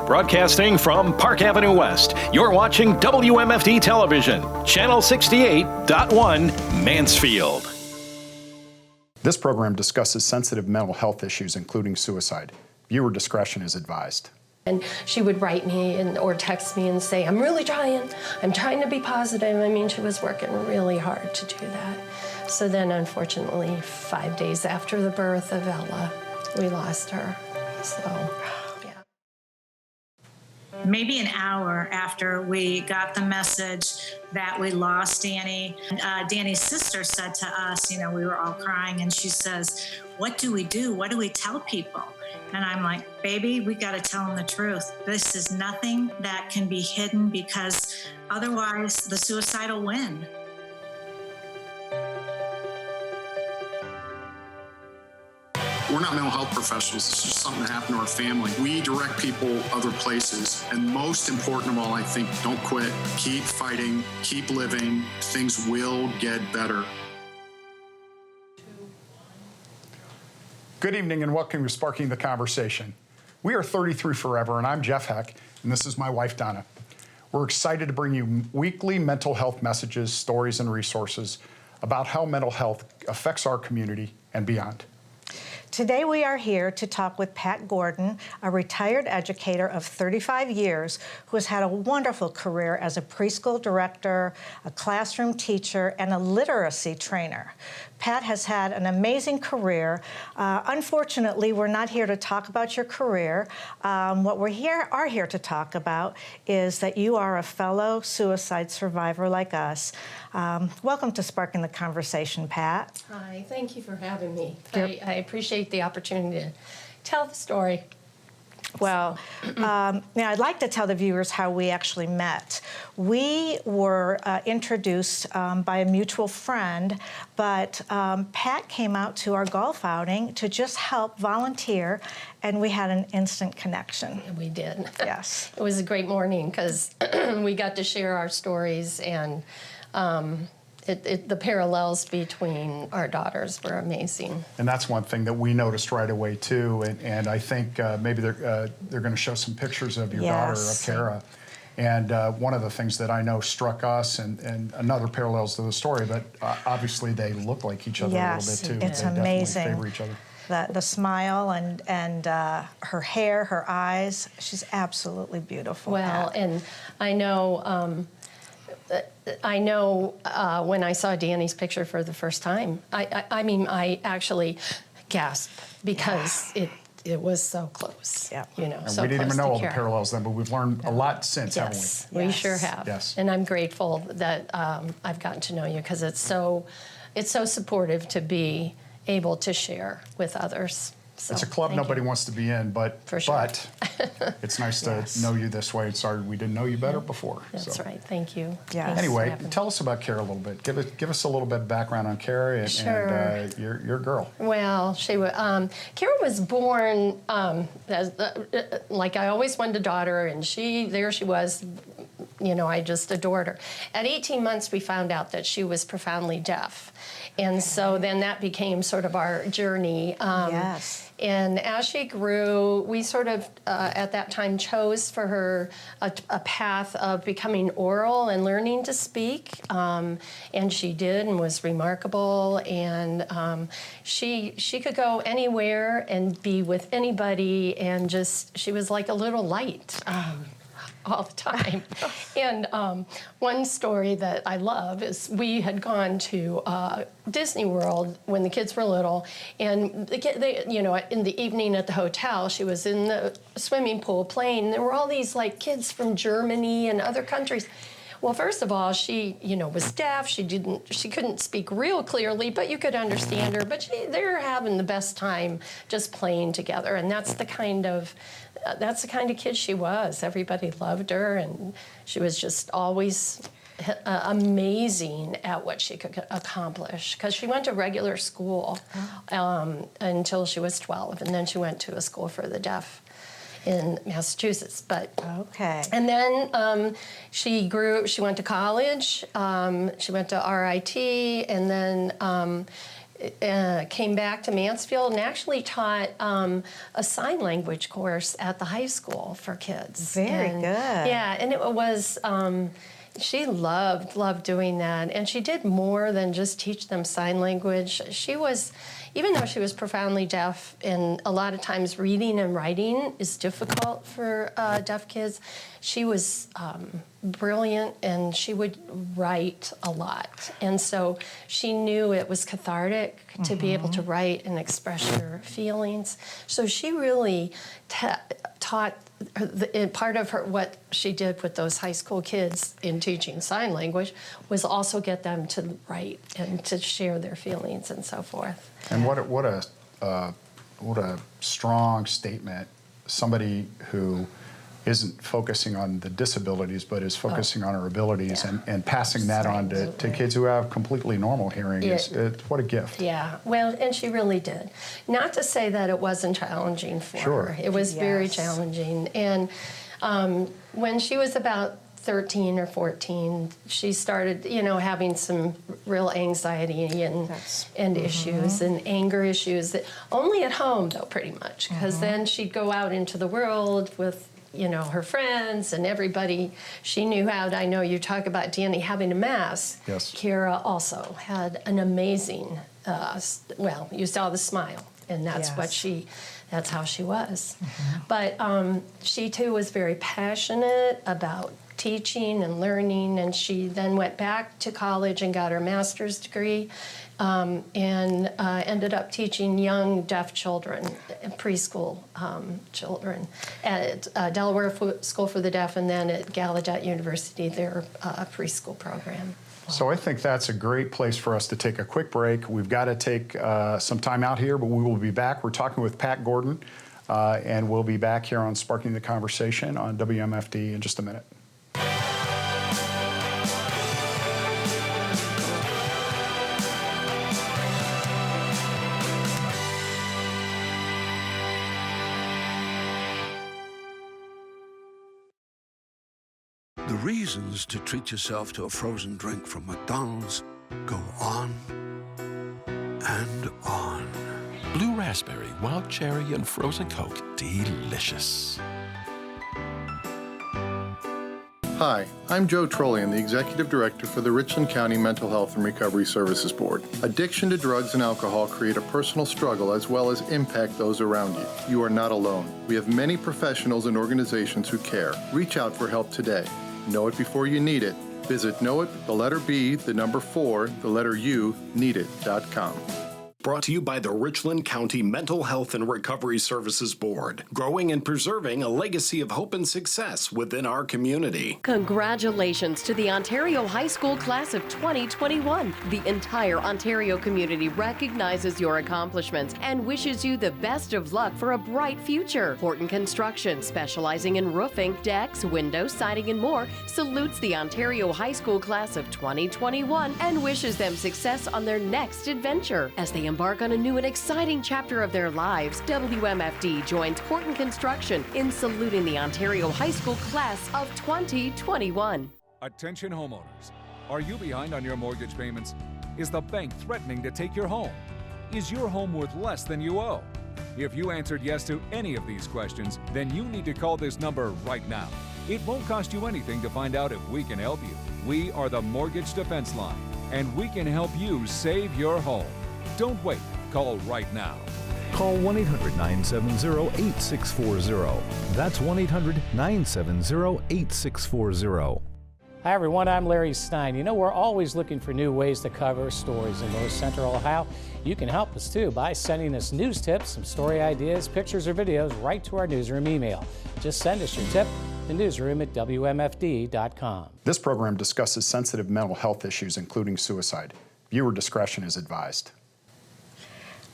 Broadcasting from Park Avenue West, you're watching WMFD Television, Channel 68.1, Mansfield. This program discusses sensitive mental health issues, including suicide. Viewer discretion is advised. And she would write me or text me and say, I'm trying to be positive. I mean, she was working really hard to do that. So then, unfortunately, 5 days after the birth of Ella, we lost her. So, yeah. Maybe an hour after we got the message that we lost Danny, Danny's sister said to us, we were all crying, and she says, what do we do? What do we tell people? And I'm like, baby, we got to tell them the truth. This is nothing that can be hidden, because otherwise the suicide will win. We're not mental health professionals. This is just something that happened to our family. We direct people other places. And most important of all, I think, don't quit. Keep fighting. Keep living. Things will get better. Good evening and welcome to Sparking the Conversation. We are 33 Forever, and I'm Jeff Heck, and this is my wife, Donna. We're excited to bring you weekly mental health messages, stories, and resources about how mental health affects our community and beyond. Today we are here to talk with Pat Gordon, a retired educator of 35 years who has had a wonderful career as a preschool director, a classroom teacher, and a literacy trainer. Pat has had an amazing career. Unfortunately, we're not here to talk about your career. What we are here to talk about is that you are a fellow suicide survivor like us. Welcome to Sparking the Conversation, Pat. Hi, thank you for having me. I appreciate the opportunity to tell the story. Well, I'd like to tell the viewers how we actually met. We were introduced by a mutual friend, but Pat came out to our golf outing to just help volunteer, and we had an instant connection. We did. Yes. It was a great morning because we got to share our stories, and the parallels between our daughters were amazing. And that's one thing that we noticed right away, too. And I think maybe they're going to show some pictures of your daughter, of Kara. And one of the things that I know struck us, and another parallels to the story, but obviously they look like each other a little bit, too. It's they amazing. Definitely favor each other. The smile and her hair, her eyes, she's absolutely beautiful. Well, Pat. and I know when I saw Danny's picture for the first time, I actually gasped because it was so close. Yeah. And so we didn't even know all the Kara. parallels then, but we've learned a lot since, haven't we? Yes, we sure have. Yes. And I'm grateful that I've gotten to know you, because it's so supportive to be able to share with others. So, it's a club nobody wants to be in, but it's nice to know you this way. Sorry we didn't know you better before. That's right. Thank you. Yeah. Anyway, tell us about Kara a little bit. Give us a little bit of background on Kara and your girl. Well, Kara was born as like I always wanted a daughter, and there she was. I just adored her. At 18 months, we found out that she was profoundly deaf. And so then that became sort of our journey. Yes. And as she grew, we sort of, at that time, chose for her a path of becoming oral and learning to speak. And she did, and was remarkable. And she could go anywhere and be with anybody, and she was like a little light. All the time. And one story that I love is we had gone to Disney World when the kids were little, and in the evening at the hotel, she was in the swimming pool playing. There were all these kids from Germany and other countries. Well, first of all, she, was deaf. She couldn't speak real clearly, but you could understand her. But they were having the best time just playing together, and that's the kind of kid she was. Everybody loved her, and she was just always amazing at what she could accomplish, because she went to regular school until she was 12, and then she went to a school for the deaf in Massachusetts. And then she grew. She went to college. She went to RIT, and then came back to Mansfield and actually taught a sign language course at the high school for kids. Very good. Yeah, and it was, she loved doing that. And she did more than just teach them sign language. She was, even though she was profoundly deaf, and a lot of times reading and writing is difficult for deaf kids, she was brilliant, and she would write a lot. And so she knew it was cathartic to be able to write and express your feelings. So she really taught part of what she did with those high school kids in teaching sign language was also get them to write and to share their feelings and so forth. And what a strong statement. Somebody who isn't focusing on the disabilities, but is focusing on her abilities and passing that on to kids who have completely normal hearing. What a gift. Yeah, well, and she really did. Not to say that it wasn't challenging for her. It was very challenging. And when she was about 13 or 14, she started, having some real anxiety and issues and anger issues. That only at home, though, pretty much, because then she'd go out into the world with her friends and everybody she knew how. I know you talk about Danny having a mask. Yes. Kira also had an amazing, you saw the smile, and that's that's how she was. But she too was very passionate about teaching and learning, and she then went back to college and got her master's degree, and ended up teaching young deaf children, preschool children, at Delaware School for the Deaf, and then at Gallaudet University, their preschool program. So I think that's a great place for us to take a quick break. We've got to take some time out here, but we will be back. We're talking with Pat Gordon, and we'll be back here on Sparking the Conversation on WMFD in just a minute. The reasons to treat yourself to a frozen drink from McDonald's go on and on. Blue raspberry, wild cherry, and frozen Coke. Delicious. Hi, I'm Joe Trollian, the Executive Director for the Richland County Mental Health and Recovery Services Board. Addiction to drugs and alcohol create a personal struggle as well as impact those around you. You are not alone. We have many professionals and organizations who care. Reach out for help today. Know it before you need it. Visit Know It, the letter B, the number 4, the letter U, needit.com. Brought to you by the Richland County Mental Health and Recovery Services Board, growing and preserving a legacy of hope and success within our community. Congratulations to the Ontario High School Class of 2021. The entire Ontario community recognizes your accomplishments and wishes you the best of luck for a bright future. Horton Construction, specializing in roofing, decks, windows, siding, and more, salutes the Ontario High School Class of 2021 and wishes them success on their next adventure. As they embark on a new and exciting chapter of their lives, WMFD joins Horton Construction in saluting the Ontario High School Class of 2021. Attention homeowners. Are you behind on your mortgage payments? Is the bank threatening to take your home? Is your home worth less than you owe? If you answered yes to any of these questions, then you need to call this number right now. It won't cost you anything to find out if we can help you. We are the Mortgage Defense Line, and we can help you save your home. Don't wait. Call right now. Call 1-800-970-8640. That's 1-800-970-8640. Hi, everyone. I'm Larry Stein. We're always looking for new ways to cover stories in North Central Ohio. You can help us, too, by sending us news tips, some story ideas, pictures, or videos right to our newsroom email. Just send us your tip to newsroom@WMFD.com. This program discusses sensitive mental health issues, including suicide. Viewer discretion is advised.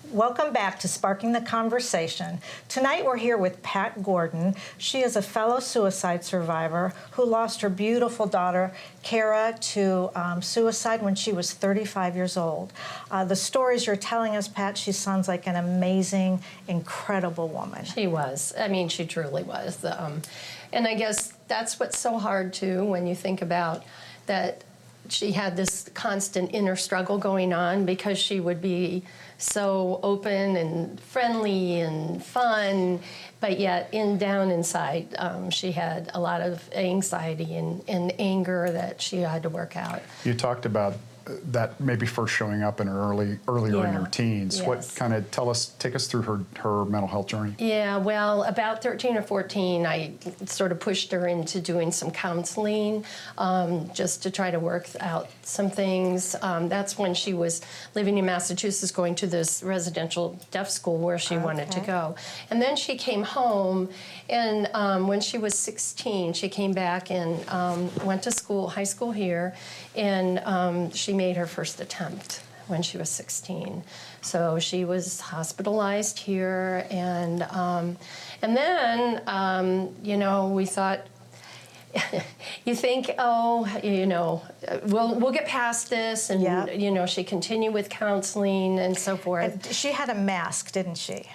Welcome back to Sparking the Conversation. Tonight we're here with Pat Gordon. She is a fellow suicide survivor who lost her beautiful daughter, Kara, to suicide when she was 35 years old. The stories you're telling us, Pat, she sounds like an amazing, incredible woman. She was. I mean, she truly was. And I guess that's what's so hard, too, when you think about that she had this constant inner struggle going on because she would be so open and friendly and fun, but yet down inside, she had a lot of anxiety and anger that she had to work out. You talked about that maybe first showing up in her earlier in her teens. Yes. What kind of take us through her mental health journey? Yeah, well, about 13 or 14, I sort of pushed her into doing some counseling just to try to work out some things. That's when she was living in Massachusetts, going to this residential deaf school where she wanted to go. And then she came home, and when she was 16, she came back and went to school, high school here, and she made her first attempt when she was 16. So she was hospitalized here, and then, you know, we thought, you think, oh, you know, we'll get past this, and, you know, she continued with counseling and so forth. And she had a mask, didn't she?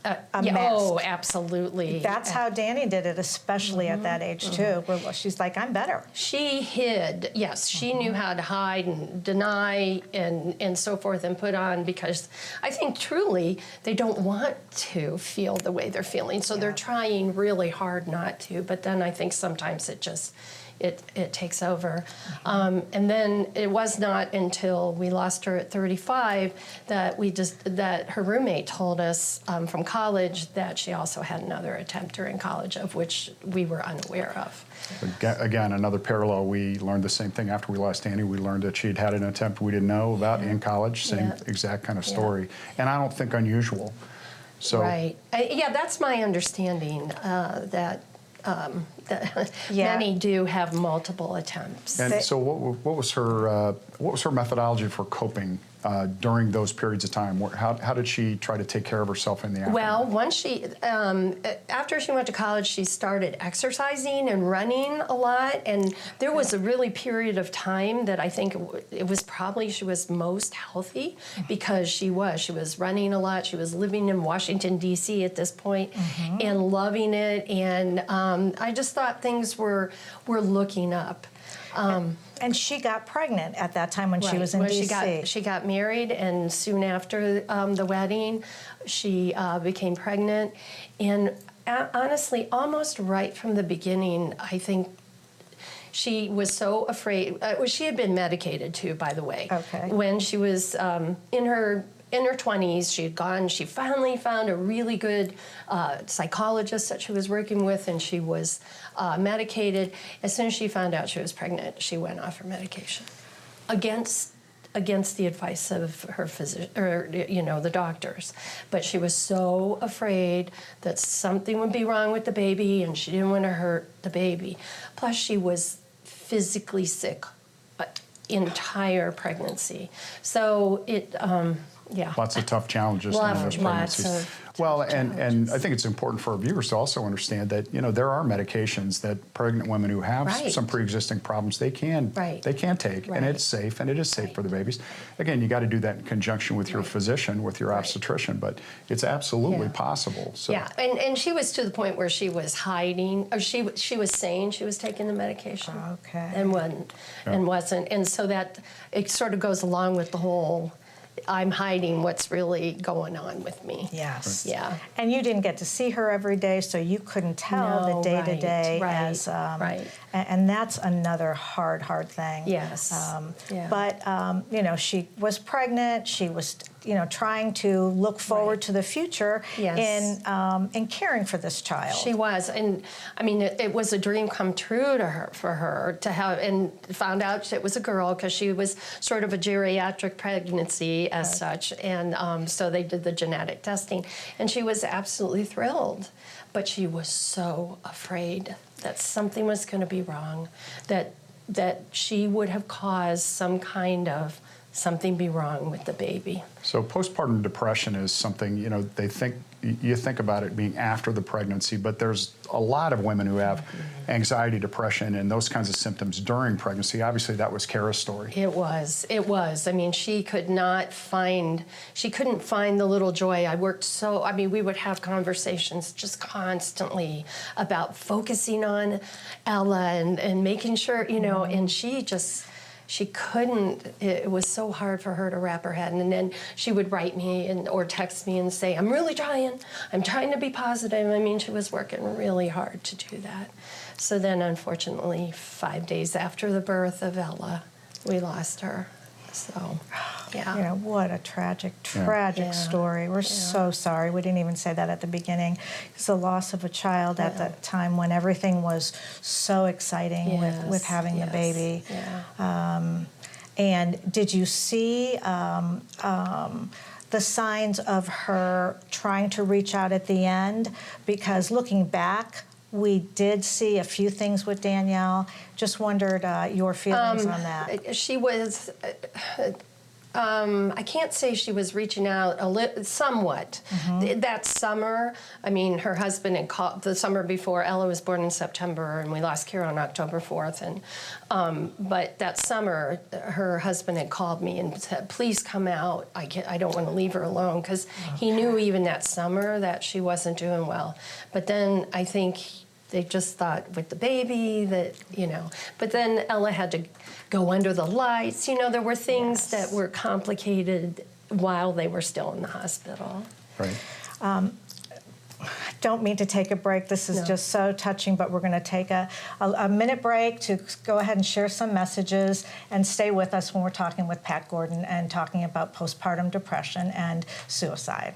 A yeah, mask. oh, absolutely. That's how Danny did it, especially at that age, too. Where she's like, I'm better. She hid, yes. She knew how to hide and deny and so forth and put on, because I think truly they don't want to feel the way they're feeling. So they're trying really hard not to. But then I think sometimes it just, it takes over. And then it was not until we lost her at 35 that her roommate told us from college that she also had another attempt during college, of which we were unaware of. Again, another parallel. We learned the same thing after we lost Annie. We learned that she'd had an attempt we didn't know about in college. Same exact kind of story. And I don't think unusual. So right. Yeah, that's my understanding, that many do have multiple attempts. And so, what was her methodology for coping during those periods of time? How did she try to take care of herself in the afternoon? Well, once she, after she went to college, she started exercising and running a lot, and there was a really period of time that I think it was probably she was most healthy, because she was running a lot. She was living in Washington, D.C. at this point, and loving it, and I just thought things were looking up. And she got pregnant at that time when she was in D.C. She got married, and soon after the wedding, she became pregnant. And honestly, almost right from the beginning, I think she was so afraid. She had been medicated too, by the way. Okay. When she was in her 20s, she finally found a really good psychologist that she was working with, and she was medicated. As soon as she found out she was pregnant, she went off her medication against the advice of her physician, or the doctors. But she was so afraid that something would be wrong with the baby, and she didn't want to hurt the baby. Plus, she was physically sick entire pregnancy. So it. Yeah. Lots of tough challenges in those pregnancies. And I think it's important for our viewers to also understand that there are medications that pregnant women who have some pre-existing problems they can take, and it's safe, and it is safe for the babies. Again, you got to do that in conjunction with your physician, with your obstetrician, but it's absolutely possible. So. Yeah, and she was to the point where she was hiding, or she was saying she was taking the medication, and wasn't, and so that it sort of goes along with the whole, I'm hiding what's really going on with me. Yes. Yeah. And you didn't get to see her every day, so you couldn't tell the day-to-day as... And that's another hard thing. Yes. But, she was pregnant. She was, trying to look forward to the future in caring for this child. She was. And, I mean, it was a dream come true for her to have, and found out it was a girl, because she was sort of a geriatric pregnancy as such. And so they did the genetic testing. And she was absolutely thrilled. But she was so afraid that something was going to be wrong, that she would have caused some kind of something be wrong with the baby. So postpartum depression is something, you think about it being after the pregnancy, but there's a lot of women who have anxiety, depression, and those kinds of symptoms during pregnancy. Obviously, that was Kara's story. It was. I mean, she couldn't find the little joy. We would have conversations just constantly about focusing on Ella and making sure, and she couldn't, it was so hard for her to wrap her head. And then she would write me or text me and say, I'm really trying. I'm trying to be positive. I mean, she was working really hard to do that. So then, unfortunately, 5 days after the birth of Ella, we lost her. So, yeah. You know, what a tragic story. We're so sorry. We didn't even say that at the beginning. It's the loss of a child at that time when everything was so exciting with having the baby. And did you see the signs of her trying to reach out at the end? Because looking back, we did see a few things with Danielle. Just wondered your feelings on that. She was, I can't say she was reaching out somewhat. That summer, I mean, her husband had called, the summer before, Ella was born in September, and we lost Kira on October 4th. And but that summer, her husband had called me and said, please come out. I don't want to leave her alone, because he knew even that summer that she wasn't doing well. But then I think they just thought with the baby that, you know, but then Ella had to go under the lights. You know, there were things that were complicated while they were still in the hospital. Right. I don't mean to take a break. This is just so touching, but we're going to take a minute break to go ahead and share some messages, and stay with us when we're talking with Pat Gordon and talking about postpartum depression and suicide.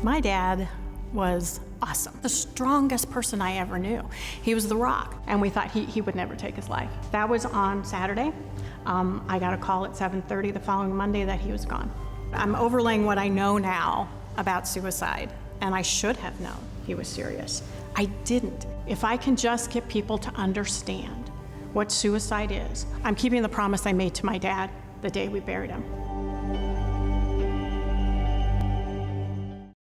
My dad was awesome, the strongest person I ever knew. He was the rock, and we thought he would never take his life. That was on Saturday. I got a call at 7:30 the following Monday that he was gone. I'm overlaying what I know now about suicide, and I should have known he was serious. I didn't. If I can just get people to understand what suicide is, I'm keeping the promise I made to my dad the day we buried him.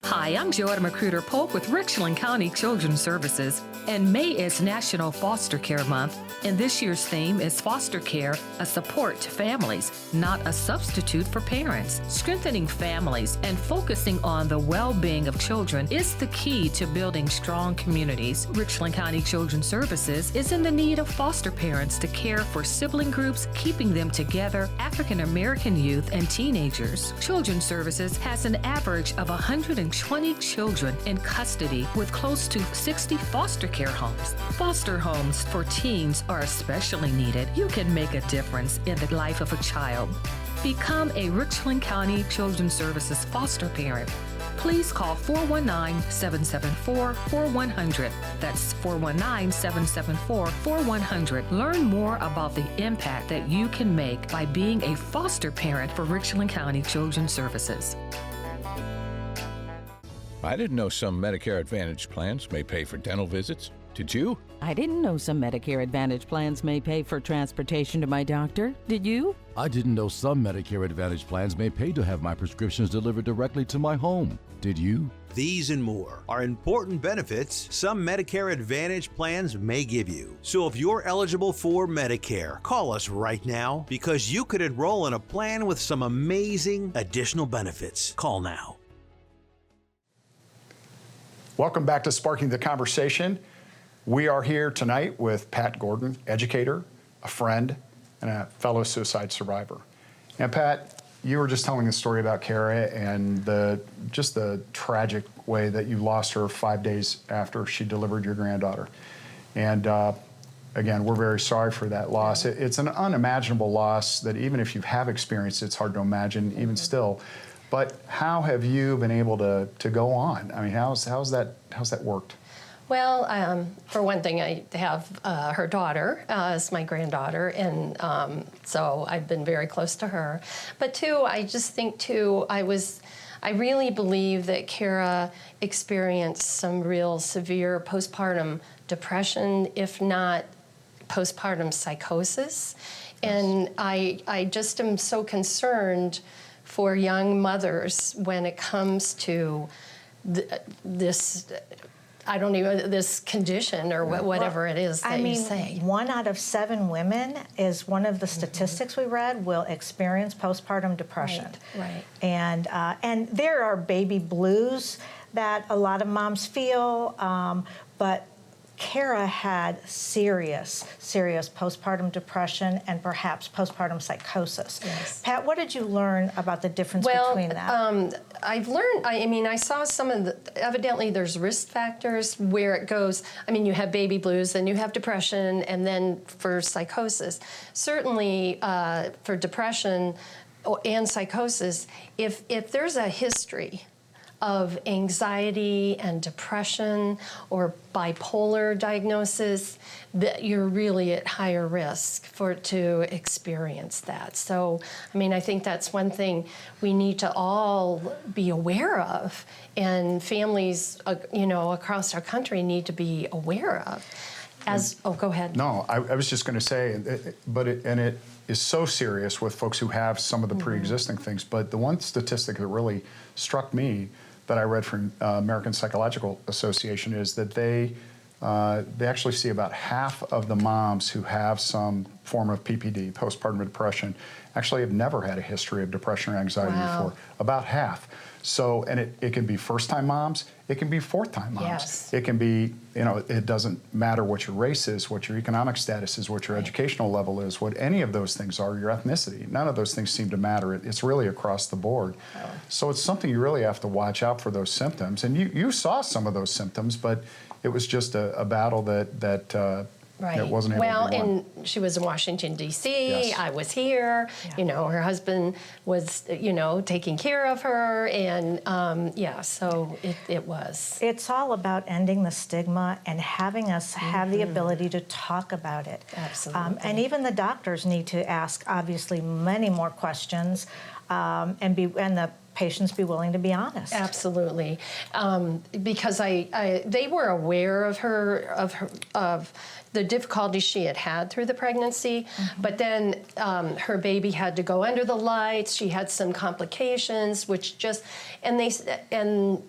Hi, I'm Joetta Magruder-Polk with Richland County Children's Services, and May is National Foster Care Month, and this year's theme is Foster Care, a support to families, not a substitute for parents. Strengthening families and focusing on the well-being of children is the key to building strong communities. Richland County Children's Services is in the need of foster parents to care for sibling groups, keeping them together, African American youth, and teenagers. Children's Services has an average of 120 children in custody with close to 60 foster care homes. Foster homes for teens are especially needed. You can make a difference in the life of a child. Become a Richland County Children's Services foster parent. Please call 419-774-4100. That's 419-774-4100. Learn more about the impact that you can make by being a foster parent for Richland County Children's Services. I didn't know some Medicare Advantage plans may pay for dental visits. Did you? I didn't know some Medicare Advantage plans may pay for transportation to my doctor. Did you? I didn't know some Medicare Advantage plans may pay to have my prescriptions delivered directly to my home. Did you? These and more are important benefits some Medicare Advantage plans may give you. So if you're eligible for Medicare, call us right now, because you could enroll in a plan with some amazing additional benefits. Call now. Welcome back to Sparking the Conversation. We are here tonight with Pat Gordon, educator, a friend, and a fellow suicide survivor. And Pat, you were just telling the story about Kara and the tragic way that you lost her 5 days after she delivered your granddaughter. And again, we're very sorry for that loss. It's an unimaginable loss that even if you have experienced, it's hard to imagine even still. But how have you been able to go on? I mean, how's that worked? Well, for one thing, I have her daughter as my granddaughter, and so I've been very close to her. But two, I just think too, I really believe that Kara experienced some real severe postpartum depression, if not postpartum psychosis. And I just am so concerned for young mothers when it comes to this I don't even, this condition or whatever it is that you say. 1 out of 7 women is one of the statistics we read will experience postpartum depression. Right. And there are baby blues that a lot of moms feel, but Kara had serious postpartum depression and perhaps postpartum psychosis. Yes. Pat, what did you learn about the difference between that? I've learned, I saw some of the, evidently there's risk factors where it goes, you have baby blues, then you have depression, and then for psychosis. Certainly for depression and psychosis, if there's a history of anxiety and depression or bipolar diagnosis, that you're really at higher risk to experience that. So, I think that's one thing we need to all be aware of, and families, across our country need to be aware of. Go ahead. No, I was just going to say, it is so serious with folks who have some of the pre-existing things, but the one statistic that really struck me that I read from American Psychological Association is that they actually see about half of the moms who have some form of PPD, postpartum depression, actually have never had a history of depression or anxiety before. About half. So, and it can be first-time moms, it can be fourth-time moms. Yes. It can be, it doesn't matter what your race is, what your economic status is, what your educational level is, what any of those things are, your ethnicity. None of those things seem to matter. It's really across the board. Oh. So it's something you really have to watch out for those symptoms. And you saw some of those symptoms, but it was just a battle that Right. wasn't able to be won. And she was in Washington, D.C. Yes. I was here. Her husband was, taking care of her. And, so it was. It's all about ending the stigma and having us have the ability to talk about it. Absolutely. And even the doctors need to ask, obviously, many more questions and the patients be willing to be honest. Absolutely, because they were aware of the difficulties she had through the pregnancy, but then her baby had to go under the lights. She had some complications, and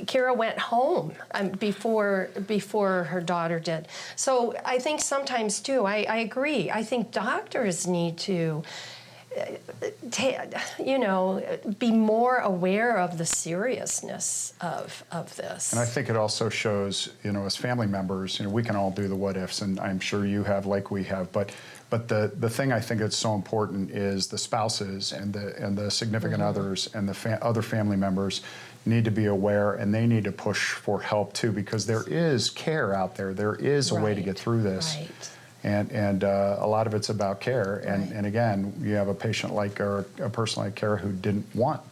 Kara went home before her daughter did. So I think sometimes too, I agree. I think doctors need to be more aware of the seriousness of this. And I think it also shows, as family members, we can all do the what ifs, and I'm sure you have, like we have, but the thing I think that's so important is the spouses and the significant others and the other family members need to be aware, and they need to push for help too, because there is care out there. There is a way to get through this. Right. And a lot of it's about care. And again, you have a patient or a person like Kara who didn't want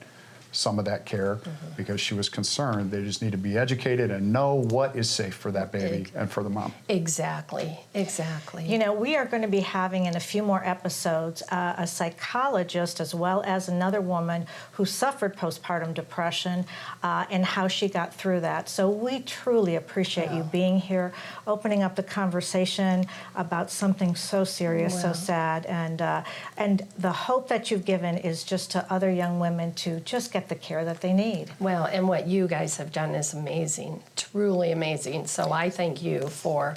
some of that care because she was concerned. They just need to be educated and know what is safe for that baby and for the mom. Exactly. We are going to be having in a few more episodes a psychologist as well as another woman who suffered postpartum depression and how she got through that. So we truly appreciate you being here, opening up the conversation about something so serious, so sad, and the hope that you've given is just to other young women to just get the care that they need. Well, and what you guys have done is amazing, truly amazing. So I thank you for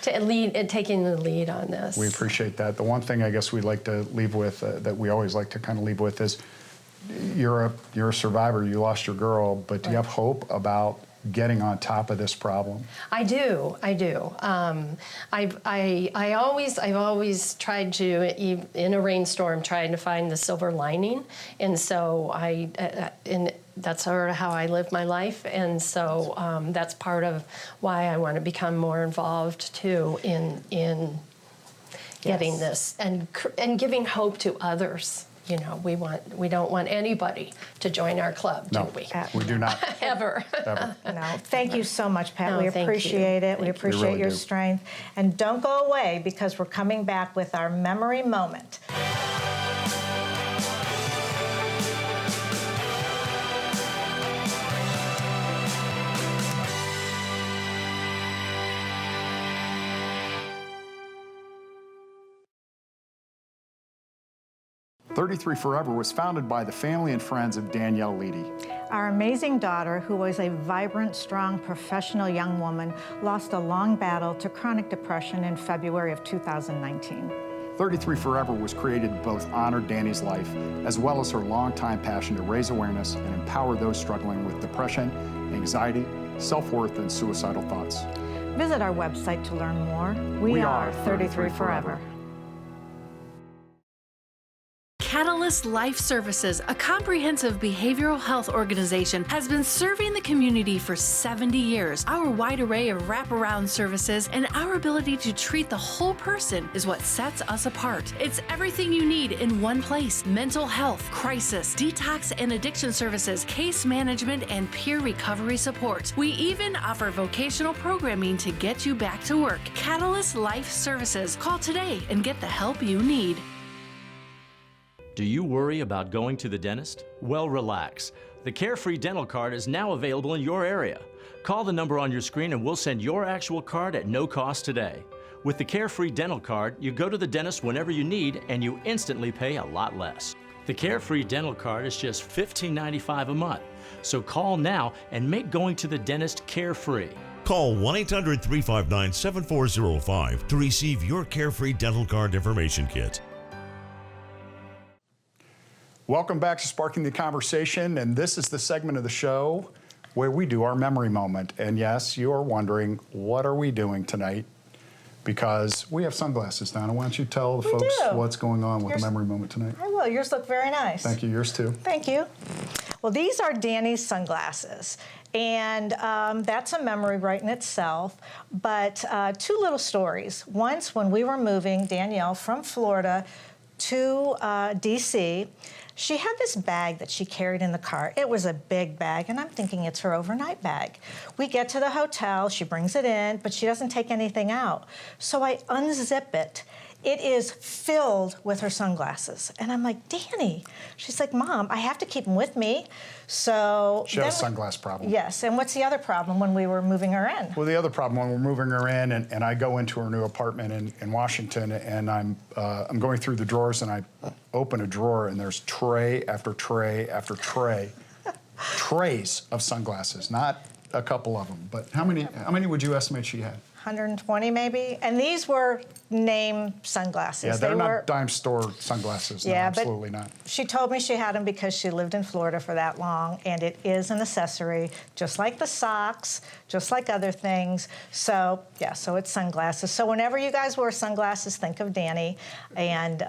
taking the lead on this. We appreciate that. The one thing I guess we'd like to leave with, that we always like to kind of leave with, is you're a survivor. You lost your girl, but do you have hope about getting on top of this problem? I do. I've always tried to, in a rainstorm, trying to find the silver lining, and so that's sort of how I live my life, and so that's part of why I want to become more involved too in getting this and giving hope to others. We don't want anybody to join our club, do we? We do not. Ever. No. Thank you so much, Pat. No, we thank appreciate you. it. We appreciate really your do. strength. And don't go away, because we're coming back with our memory moment. 33 Forever was founded by the family and friends of Danielle Leedy. Our amazing daughter, who was a vibrant, strong, professional young woman, lost a long battle to chronic depression in February of 2019. 33 Forever was created to both honor Danny's life, as well as her longtime passion to raise awareness and empower those struggling with depression, anxiety, self-worth, and suicidal thoughts. Visit our website to learn more. We are 33 Forever. Catalyst Life Services, a comprehensive behavioral health organization, has been serving the community for 70 years. Our wide array of wraparound services and our ability to treat the whole person is what sets us apart. It's everything you need in one place: mental health, crisis, detox and addiction services, case management, and peer recovery support. We even offer vocational programming to get you back to work. Catalyst Life Services. Call today and get the help you need. Do you worry about going to the dentist? Well, relax. The Carefree Dental Card is now available in your area. Call the number on your screen and we'll send your actual card at no cost today. With the Carefree Dental Card, you go to the dentist whenever you need and you instantly pay a lot less. The Carefree Dental Card is just $15.95 a month. So call now and make going to the dentist carefree. Call 1-800-359-7405 to receive your Carefree Dental Card information kit. Welcome back to Sparking the Conversation, and this is the segment of the show where we do our memory moment. And yes, you are wondering, what are we doing tonight? Because we have sunglasses, Donna. Why don't you tell the folks what's going on with the memory moment tonight? I will. Yours look very nice. Thank you. Yours too. Thank you. Well, these are Danny's sunglasses, and that's a memory right in itself. But two little stories. Once, when we were moving Danielle from Florida to D.C., she had this bag that she carried in the car. It was a big bag, and I'm thinking it's her overnight bag. We get to the hotel, she brings it in, but she doesn't take anything out. So I unzip it. It is filled with her sunglasses. And I'm like, Danny. She's like, Mom, I have to keep them with me. So she has a sunglass problem. Yes, and what's the other problem when we were moving her in? Well, the other problem when we're moving her in, and I go into her new apartment in Washington, and I'm going through the drawers, and I open a drawer, and there's tray after tray after tray, trays of sunglasses, not a couple of them. But how many would you estimate she had? 120 maybe, and these were name sunglasses. Yeah, they're not dime store sunglasses. No, absolutely not. She told me she had them because she lived in Florida for that long, and it is an accessory, just like the socks, just like other things. So yeah, so it's sunglasses. So whenever you guys wear sunglasses, think of Danny, and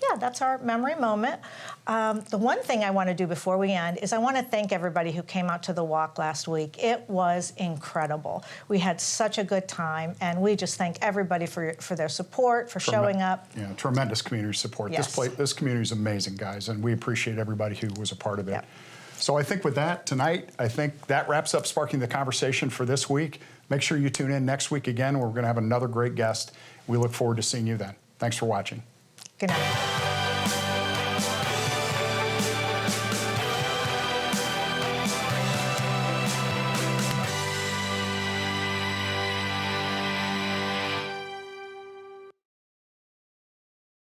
yeah, that's our memory moment. The one thing I want to do before we end is I want to thank everybody who came out to the walk last week. It was incredible. We had such a good time, and we just thank everybody for their support, for showing up. Yeah, tremendous community support. Yes. This community is amazing, guys, and we appreciate everybody who was a part of it. Yep. So I think with that, tonight, I think that wraps up Sparking the Conversation for this week. Make sure you tune in next week again, where we're going to have another great guest. We look forward to seeing you then. Thanks for watching. Good night.